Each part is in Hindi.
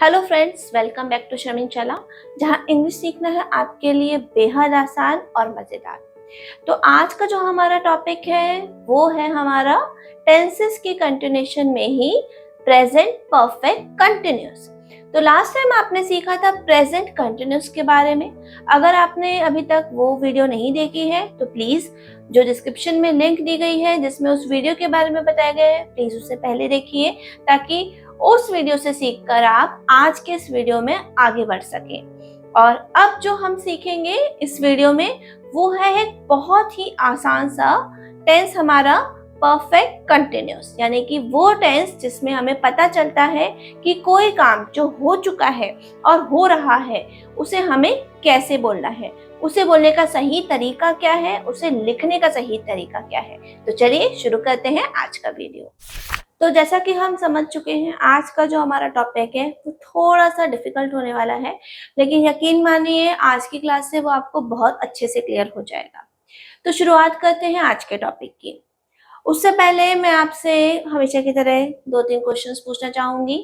Hello friends, welcome back to Sharmin Chawla, जहां इंग्लिश सीखना है आपके लिए बेहद आसान और मजेदार। तो आज का जो हमारा टॉपिक है वो है हमारा टेंसेस की कंटिन्यूएशन में ही प्रेजेंट परफेक्ट कंटिन्यूअस। तो लास्ट टाइम आपने सीखा था प्रेजेंट कंटिन्यूअस के बारे में। अगर आपने अभी तक वो वीडियो नहीं देखी है तो प्लीज जो डिस्क्रिप्शन में लिंक दी गई है जिसमें उस वीडियो के बारे में बताया गया है, प्लीज उसे पहले देखिए ताकि उस वीडियो से सीखकर आप आज के इस वीडियो में आगे बढ़ सकें। और अब जो हम सीखेंगे इस वीडियो में वो है एक बहुत ही आसान सा टेंस, हमारा परफेक्ट कंटिन्यूअस, यानी कि वो टेंस जिसमें हमें पता चलता है कि कोई काम जो हो चुका है और हो रहा है उसे हमें कैसे बोलना है, उसे बोलने का सही तरीका क्या है, उसे लिखने का सही तरीका क्या है। तो चलिए शुरू करते हैं आज का वीडियो। तो जैसा कि हम समझ चुके हैं आज का जो हमारा टॉपिक है वो थोड़ा सा डिफिकल्ट होने वाला है, लेकिन यकीन मानिए आज की क्लास से वो आपको बहुत अच्छे से क्लियर हो जाएगा। तो शुरुआत करते हैं आज के टॉपिक की। उससे पहले मैं आपसे हमेशा की तरह 2-3 क्वेश्चंस पूछना चाहूंगी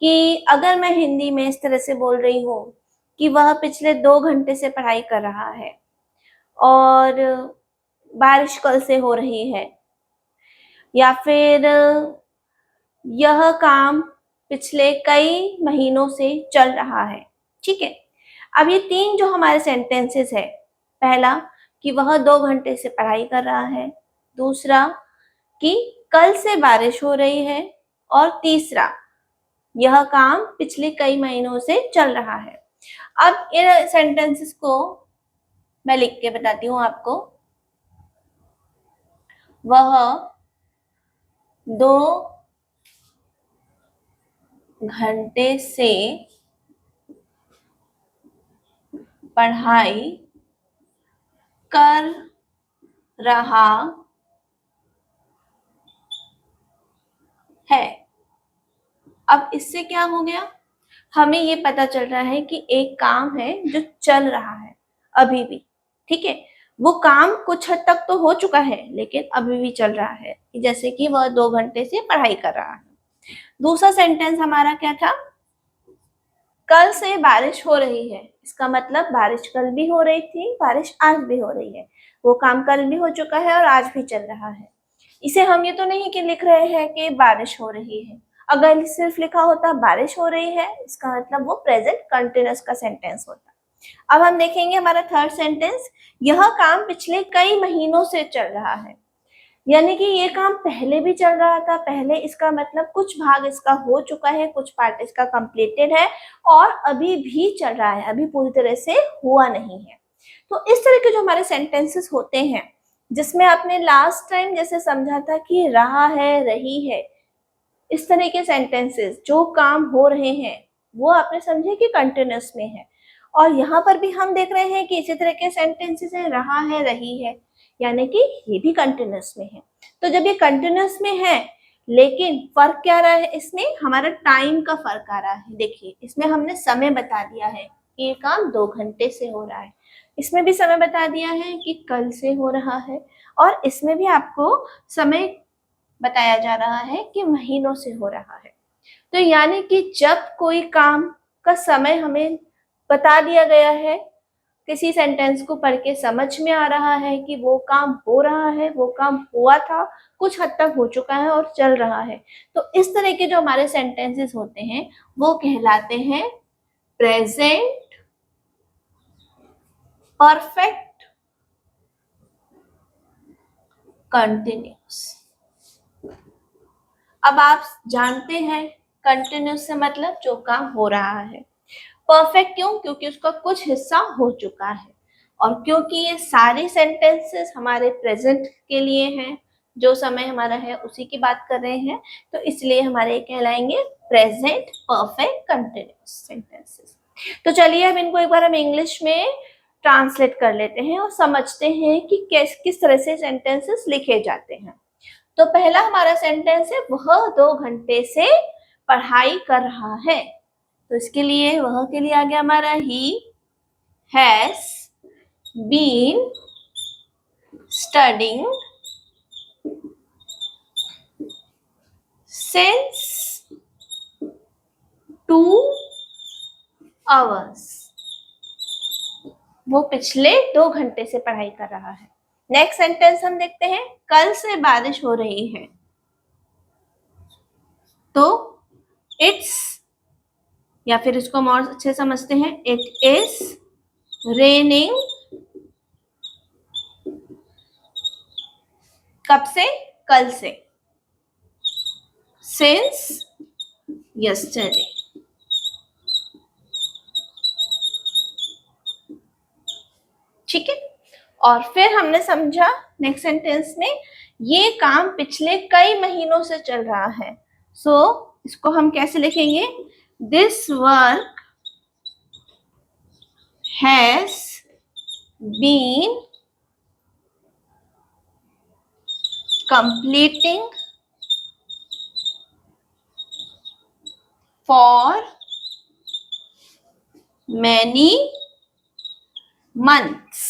कि अगर मैं हिंदी में इस तरह से बोल रही हूँ कि वह पिछले 2 घंटे से पढ़ाई कर रहा है और बारिश कल से हो रही है, या फिर यह काम पिछले कई महीनों से चल रहा है। ठीक है, अब ये 3 जो हमारे सेंटेंसेस है, पहला कि वह 2 घंटे से पढ़ाई कर रहा है, दूसरा कि कल से बारिश हो रही है, और तीसरा यह काम पिछले कई महीनों से चल रहा है। अब इन सेंटेंसेस को मैं लिख के बताती हूँ आपको। वह 2 घंटे से पढ़ाई कर रहा है। अब इससे क्या हो गया, हमें ये पता चल रहा है कि एक काम है जो चल रहा है अभी भी। ठीक है, वो काम कुछ हद तक तो हो चुका है लेकिन अभी भी चल रहा है, जैसे कि वह 2 घंटे से पढ़ाई कर रहा है। दूसरा सेंटेंस हमारा क्या था, कल से बारिश हो रही है। इसका मतलब बारिश कल भी हो रही थी, बारिश आज भी हो रही है। वो काम कल भी हो चुका है और आज भी चल रहा है। इसे हम ये तो नहीं कि लिख रहे हैं कि बारिश हो रही है। अगर सिर्फ लिखा होता बारिश हो रही है, इसका मतलब वो प्रेजेंट कंटिन्यूअस का सेंटेंस होता। अब हम देखेंगे हमारा थर्ड सेंटेंस, यह काम पिछले कई महीनों से चल रहा है। यानी कि ये काम पहले भी चल रहा था, पहले इसका मतलब कुछ भाग इसका हो चुका है, कुछ पार्ट इसका कंप्लीटेड है और अभी भी चल रहा है, अभी पूरी तरह से हुआ नहीं है। तो इस तरह के जो हमारे सेंटेंसेस होते हैं, जिसमें आपने लास्ट टाइम जैसे समझा था कि रहा है, रही है, इस तरह के सेंटेंसेस जो काम हो रहे हैं वो आपने समझे कि कंटिन्यूअस में है। और यहाँ पर भी हम देख रहे हैं कि इसी तरह के सेंटेंसेस है, रहा है, रही है, यानी कि ये भी कंटिन्यूअस में है। तो जब ये कंटिन्यूअस में है, लेकिन फर्क क्या रहा है, इसमें हमारा टाइम का फर्क आ रहा है। देखिए इसमें हमने समय बता दिया है कि ये काम 2 घंटे से हो रहा है, इसमें भी समय बता दिया है कि कल से हो रहा है, और इसमें भी आपको समय बताया जा रहा है कि महीनों से हो रहा है। तो यानी कि जब कोई काम का समय हमें बता दिया गया है, किसी सेंटेंस को पढ़ के समझ में आ रहा है कि वो काम हो रहा है, वो काम हुआ था, कुछ हद तक हो चुका है और चल रहा है, तो इस तरह के जो हमारे सेंटेंसेस होते हैं वो कहलाते हैं प्रेजेंट परफेक्ट कंटिन्यूअस। अब आप जानते हैं कंटिन्यूअस से मतलब जो काम हो रहा है। परफेक्ट क्यों, क्योंकि उसका कुछ हिस्सा हो चुका है, और क्योंकि ये सारे सेंटेंसेस हमारे प्रेजेंट के लिए हैं, जो समय हमारा है उसी की बात कर रहे हैं, तो इसलिए हमारे कहलाएंगे प्रेजेंट परफेक्ट कंटिन्यूअस सेंटेंसेस। तो चलिए अब इनको एक बार हम इंग्लिश में ट्रांसलेट कर लेते हैं और समझते हैं कि किस तरह से सेंटेंसेस लिखे जाते हैं। तो पहला हमारा सेंटेंस है, वह 2 घंटे से पढ़ाई कर रहा है। तो इसके लिए वह के लिए आ गया हमारा he has been studying since 2 hours, वो पिछले 2 घंटे से पढ़ाई कर रहा है। नेक्स्ट सेंटेंस हम देखते हैं, कल से बारिश हो रही है, तो इट्स, या फिर इसको हम और अच्छे समझते हैं, इट इज रेनिंग, कब से, कल से, सिंस यस्टरडे। ठीक है, और फिर हमने समझा नेक्स्ट सेंटेंस में ये काम पिछले कई महीनों से चल रहा है। सो इसको हम कैसे लिखेंगे, this work has been completing for many months।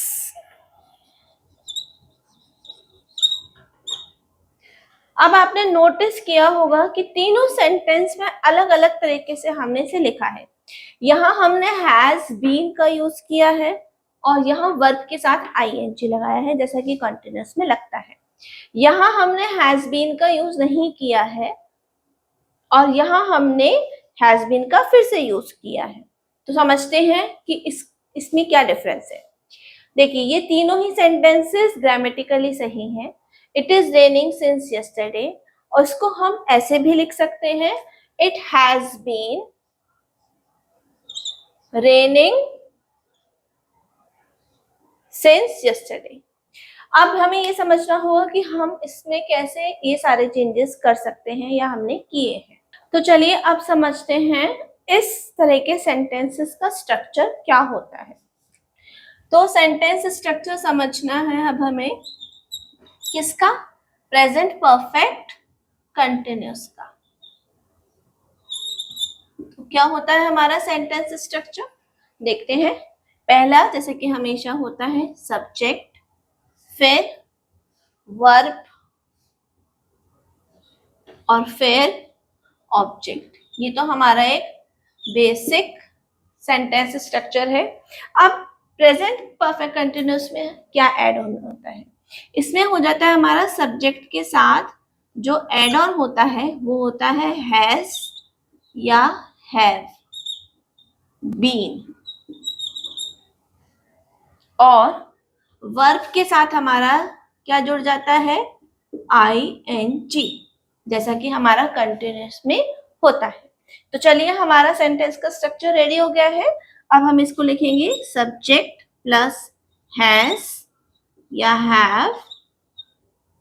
अब आपने नोटिस किया होगा कि तीनों सेंटेंस में अलग अलग तरीके से हमने इसे लिखा है। यहाँ हमने हैज बीन का यूज किया है और यहाँ वर्ब के साथ आईएनजी लगाया है, जैसा कि कंटिन्यूअस में लगता है। यहाँ हमने हैज बीन का यूज नहीं किया है और यहाँ हमने हैज बीन का फिर से यूज किया है। तो समझते हैं कि इसमें क्या डिफरेंस है। देखिए, ये तीनों ही सेंटेंसेस ग्रामेटिकली सही हैं। It is raining since yesterday, और इसको हम ऐसे भी लिख सकते हैं, it has been raining since yesterday. अब हमें ये समझना होगा कि हम इसमें कैसे ये सारे चेंजेस कर सकते हैं या हमने किए हैं। तो चलिए अब समझते हैं इस तरह के सेंटेंसेस का स्ट्रक्चर क्या होता है। तो सेंटेंस स्ट्रक्चर समझना है अब हमें किसका, प्रेजेंट परफेक्ट कंटिन्यूअस का। तो क्या होता है हमारा सेंटेंस स्ट्रक्चर, देखते हैं। पहला, जैसे कि हमेशा होता है, सब्जेक्ट, फिर वर्ब और फिर ऑब्जेक्ट। ये तो हमारा एक बेसिक सेंटेंस स्ट्रक्चर है। अब प्रेजेंट परफेक्ट कंटिन्यूअस में क्या ऐड ऑन होता है, इसमें हो जाता है हमारा सब्जेक्ट के साथ जो ऐड ऑन होता है वो होता है हैज या हैव बीन, और वर्ब के साथ हमारा क्या जुड़ जाता है, ING, जैसा कि हमारा कंटिन्यूअस में होता है। तो चलिए, हमारा सेंटेंस का स्ट्रक्चर रेडी हो गया है। अब हम इसको लिखेंगे, सब्जेक्ट प्लस हैज या हैव,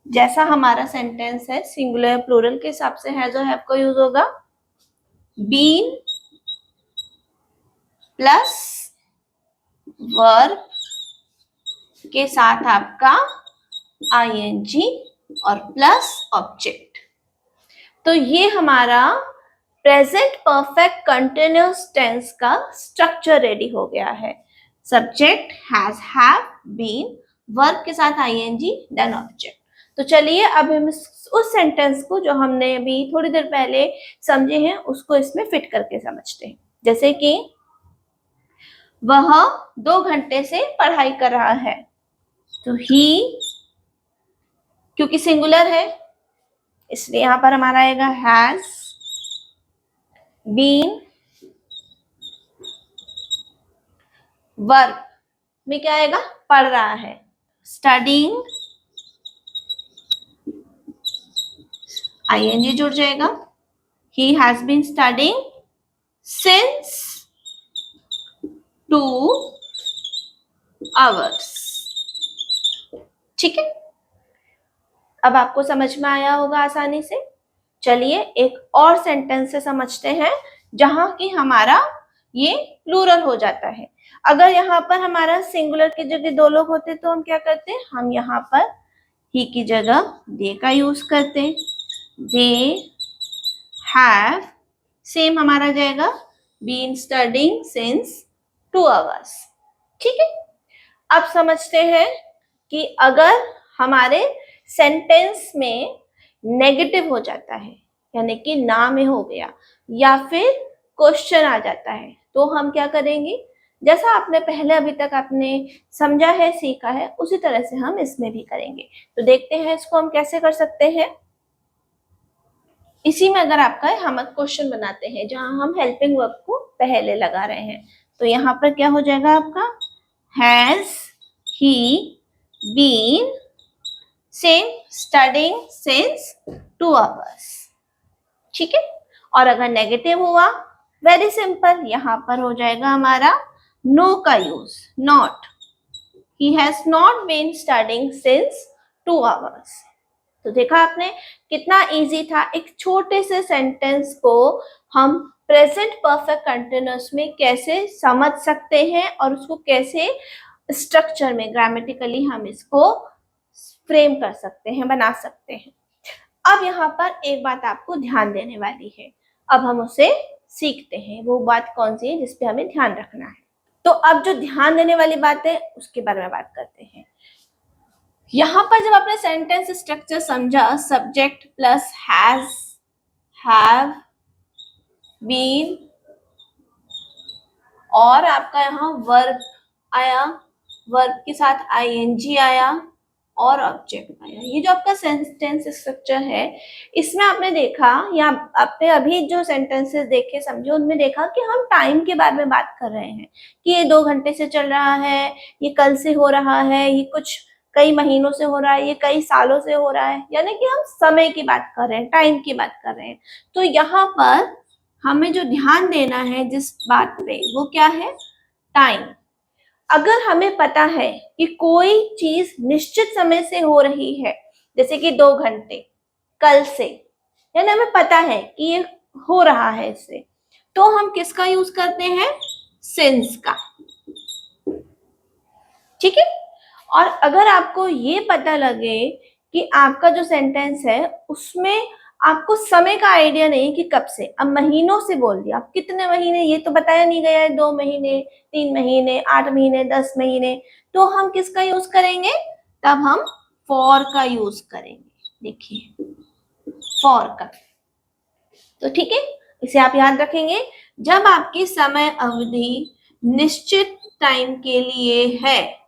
जैसा हमारा सेंटेंस है सिंगुलर प्लूरल के हिसाब से हैज और हैव का यूज होगा, बीन प्लस वर्ब के साथ आपका ING और प्लस ऑब्जेक्ट। तो ये हमारा प्रेजेंट परफेक्ट कंटिन्यूअस टेंस का स्ट्रक्चर रेडी हो गया है। Subject has, have, been, verb के साथ ING, देन ऑब्जेक्ट। तो चलिए अब हम उस सेंटेंस को जो हमने अभी थोड़ी देर पहले समझे हैं उसको इसमें फिट करके समझते हैं। जैसे कि वह 2 घंटे से पढ़ाई कर रहा है, तो ही, क्योंकि सिंगुलर है इसलिए यहां पर हमारा आएगा हैज बीन, वर्ब में क्या आएगा, पढ़ रहा है, स्टडीइंग, ING जुड़ जाएगा, he has been studying since 2 hours। ठीक है, अब आपको समझ में आया होगा आसानी से। चलिए एक और सेंटेंस से समझते हैं जहां की हमारा ये प्लूरल हो जाता है। अगर यहाँ पर हमारा सिंगुलर की जगह 2 लोग होते तो हम क्या करते, हम यहाँ पर ही की जगह दे का यूज करते, दे हैव, सेम हमारा जाएगा बीन स्टडीइंग सिंस 2 hours। ठीक है, अब समझते हैं कि अगर हमारे सेंटेंस में नेगेटिव हो जाता है, यानी कि ना में हो गया, या फिर क्वेश्चन आ जाता है, तो हम क्या करेंगे, जैसा आपने पहले अभी तक आपने समझा है, सीखा है, उसी तरह से हम इसमें भी करेंगे। तो देखते हैं इसको हम कैसे कर सकते हैं। इसी में अगर आपका हम क्वेश्चन बनाते हैं जहां हम हेल्पिंग वर्ब को पहले लगा रहे हैं, तो यहाँ पर क्या हो जाएगा आपका, has he been studying since 2 hours। ठीक है। और अगर नेगेटिव हुआ, वेरी सिंपल, यहाँ पर हो जाएगा हमारा नो का use, not, he has not been studying since 2 hours। तो देखा आपने कितना इजी था, एक छोटे से सेंटेंस को हम प्रेजेंट परफेक्ट कंटिन्यूअस में कैसे समझ सकते हैं और उसको कैसे स्ट्रक्चर में ग्रामेटिकली हम इसको फ्रेम कर सकते हैं, बना सकते हैं। अब यहाँ पर एक बात आपको ध्यान देने वाली है, अब हम उसे सीखते हैं। वो बात कौन सी है जिस पे हमें ध्यान रखना है? तो अब जो ध्यान देने वाली बात है उसके बारे में बात करते हैं। यहाँ पर जब आपने सेंटेंस स्ट्रक्चर समझा, subject plus has, have, been, और आपका यहाँ वर्ब आया, वर्ब के साथ आईएनजी आया और ऑब्जेक्ट आया। ये जो आपका सेंटेंस स्ट्रक्चर है, इसमें आपने देखा या आपने अभी जो सेंटेंसेस देखे समझे, उनमें देखा कि हम टाइम के बारे में बात कर रहे हैं कि ये 2 घंटे से चल रहा है, ये कल से हो रहा है, ये कुछ कई महीनों से हो रहा है, ये कई सालों से हो रहा है, यानी कि हम समय की बात कर रहे हैं, टाइम की बात कर रहे हैं। तो यहाँ पर हमें जो ध्यान देना है जिस बात पे, वो क्या है, टाइम। अगर हमें पता है कि कोई चीज निश्चित समय से हो रही है, जैसे कि 2 घंटे कल से, यानी हमें पता है कि ये हो रहा है इससे, तो हम किसका यूज करते हैं, सिंस का। ठीक है। और अगर आपको ये पता लगे कि आपका जो सेंटेंस है उसमें आपको समय का आइडिया नहीं कि कब से, अब महीनों से बोल दिया, अब कितने महीने ये तो बताया नहीं गया है, 2 महीने, 3 महीने, 8 महीने, 10 महीने, तो हम किसका यूज करेंगे, तब हम फॉर का यूज करेंगे। देखिए फॉर का, तो ठीक है, इसे आप याद रखेंगे। जब आपकी समय अवधि निश्चित टाइम के लिए है,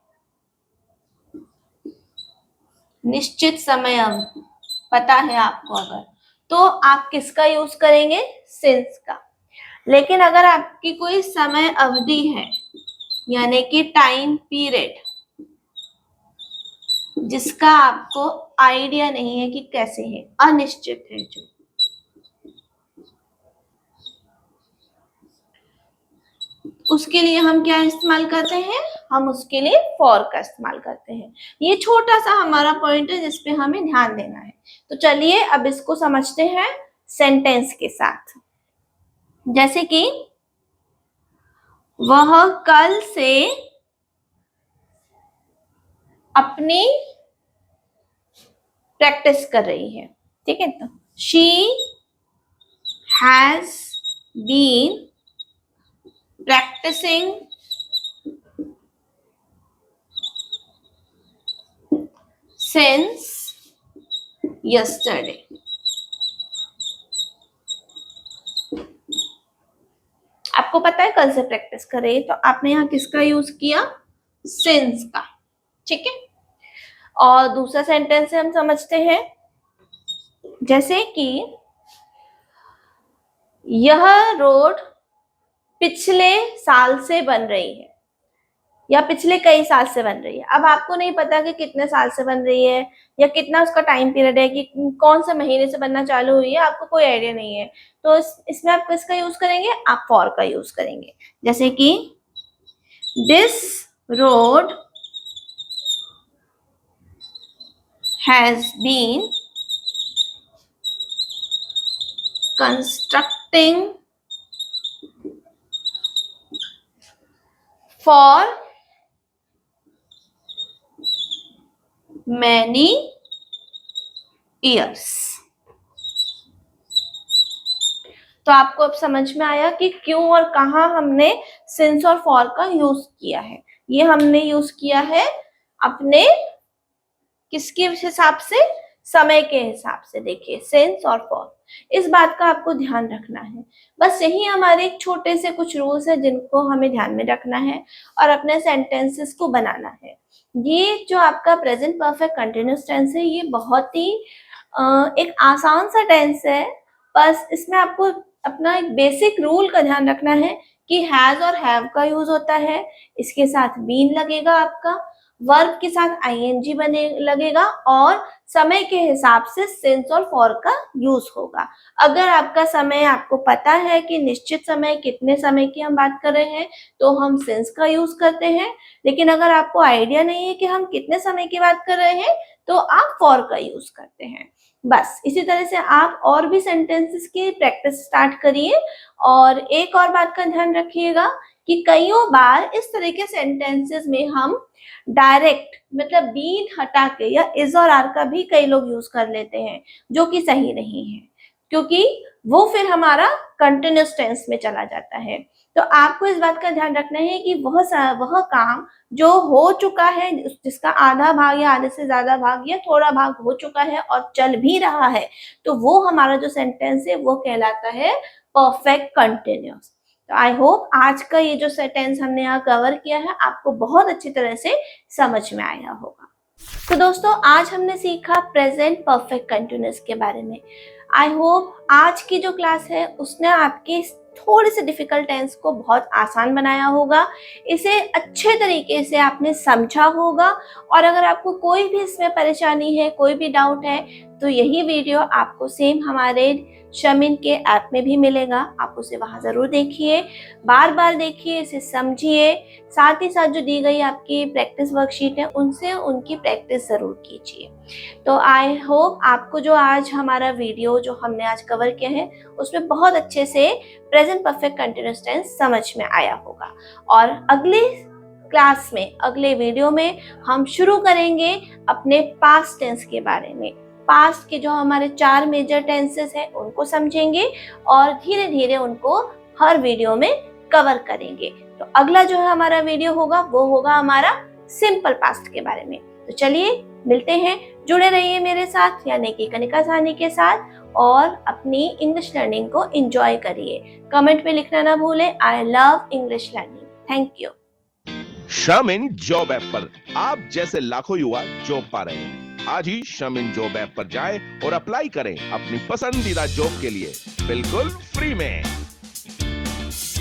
निश्चित समय पता है आपको अगर, तो आप किसका यूज करेंगे, सिंस का। लेकिन अगर आपकी कोई समय अवधि है, यानी कि टाइम पीरियड, जिसका आपको आइडिया नहीं है कि कैसे है, अनिश्चित है जो, उसके लिए हम क्या इस्तेमाल करते हैं, हम उसके लिए फॉर का इस्तेमाल करते हैं। ये छोटा सा हमारा पॉइंट है जिसपे हमें ध्यान देना है। तो चलिए अब इसको समझते हैं सेंटेंस के साथ। जैसे कि वह कल से अपनी प्रैक्टिस कर रही है। ठीक है, तो she has been practising since yesterday। आपको पता है कल से प्रैक्टिस कर रही है, तो आपने यहाँ किसका यूज किया, सिंस का। ठीक है। और दूसरा सेंटेंस हम समझते हैं, जैसे कि यह रोड पिछले साल से बन रही है या पिछले कई साल से बन रही है। अब आपको नहीं पता कि कितने साल से बन रही है या कितना उसका टाइम पीरियड है, कि कौन से महीने से बनना चालू हुई है, आपको कोई आइडिया नहीं है। तो इसमें आप किसका यूज करेंगे, आप फॉर का यूज करेंगे। जैसे कि this road has been constructing for many years। तो आपको अब समझ में आया कि क्यों और कहां हमने सिंस और फॉर का यूज किया है। ये हमने यूज किया है अपने किसके हिसाब से, समय के हिसाब से देखिए, सिंस और फॉर, इस बात का आपको ध्यान रखना है। बस यही हमारे एक छोटे से कुछ रूल्स है जिनको हमें ध्यान में रखना है और अपने सेंटेंसेस को बनाना है। ये जो आपका प्रेजेंट परफेक्ट कंटिन्यूअस टेंस है, ये बहुत ही एक आसान सा टेंस है। बस इसमें आपको अपना एक बेसिक रूल का ध्यान रखना है कि हैज और हैव का यूज होता है, इसके साथ बीन लगेगा आपका, वर्ब के साथ आईएनजी बने लगेगा और समय के हिसाब से सिंस और फॉर का यूज होगा। अगर आपका समय आपको पता है कि निश्चित समय, कितने समय की हम बात कर रहे हैं, तो हम सिंस का यूज करते हैं। लेकिन अगर आपको आइडिया नहीं है कि हम कितने समय की बात कर रहे हैं, तो आप फॉर का यूज करते हैं। बस इसी तरह से आप और भी सेंटेंसेस की प्रैक्टिस स्टार्ट करिए। और एक और बात का ध्यान रखिएगा कि कईयों बार इस तरह के सेंटेंसेस में हम डायरेक्ट मतलब बीन हटा के या इज और आर का भी कई लोग यूज कर लेते हैं, जो कि सही नहीं है, क्योंकि वो फिर हमारा कंटिन्यूअस टेंस में चला जाता है। तो आपको इस बात का ध्यान रखना है कि वह काम जो हो चुका है, जिसका आधा भाग या आधे से ज्यादा भाग या थोड़ा भाग हो चुका है और चल भी रहा है, तो वो हमारा जो सेंटेंस है वो कहलाता है परफेक्ट कंटिन्यूअस। तो आई होप आज का ये जो सेंटेंस हमने यहाँ कवर किया है आपको बहुत अच्छी तरह से समझ में आया होगा। तो दोस्तों, आज हमने सीखा प्रेजेंट परफेक्ट कंटिन्यूअस के बारे में। आई होप आज की जो क्लास है उसने आपके थोड़े से डिफिकल्ट टेंस को बहुत आसान बनाया होगा, इसे अच्छे तरीके से आपने समझा होगा। और अगर आपको कोई भी इसमें परेशानी है, कोई भी डाउट है, तो यही वीडियो आपको सेम हमारे शमिन के ऐप में भी मिलेगा। आप उसे वहां जरूर देखिए, बार बार देखिए, इसे समझिए। साथ ही साथ जो दी गई आपकी प्रैक्टिस वर्कशीट है उनसे उनकी प्रैक्टिस जरूर कीजिए। तो आई होप आपको जो आज हमारा वीडियो जो हमने आज कवर किया है उसमें बहुत अच्छे से प्रेजेंट परफेक्ट कंटिन्यूअस टेंस समझ में आया होगा। और अगले क्लास में, अगले वीडियो में हम शुरू करेंगे अपने पास्ट टेंस के बारे में। पास्ट के जो हमारे 4 मेजर टेंसेस हैं उनको समझेंगे और धीरे धीरे उनको हर वीडियो में कवर करेंगे। तो अगला जो है हमारा वीडियो होगा वो होगा हमारा सिंपल पास्ट के बारे में। तो चलिए मिलते हैं, जुड़े रहिए मेरे साथ यानी कि कनिका साहनी के साथ और अपनी इंग्लिश लर्निंग को एंजॉय करिए। कमेंट में लिखना ना भूलें, I love English learning. Thank you. शमिन जॉब ऐप पर आप जैसे लाखों युवा जॉब पा रहे हैं। आज ही शमिन जॉब ऐप पर जाएं और अप्लाई करें अपनी पसंदीदा जॉब के लिए बिल्कुल फ्री में।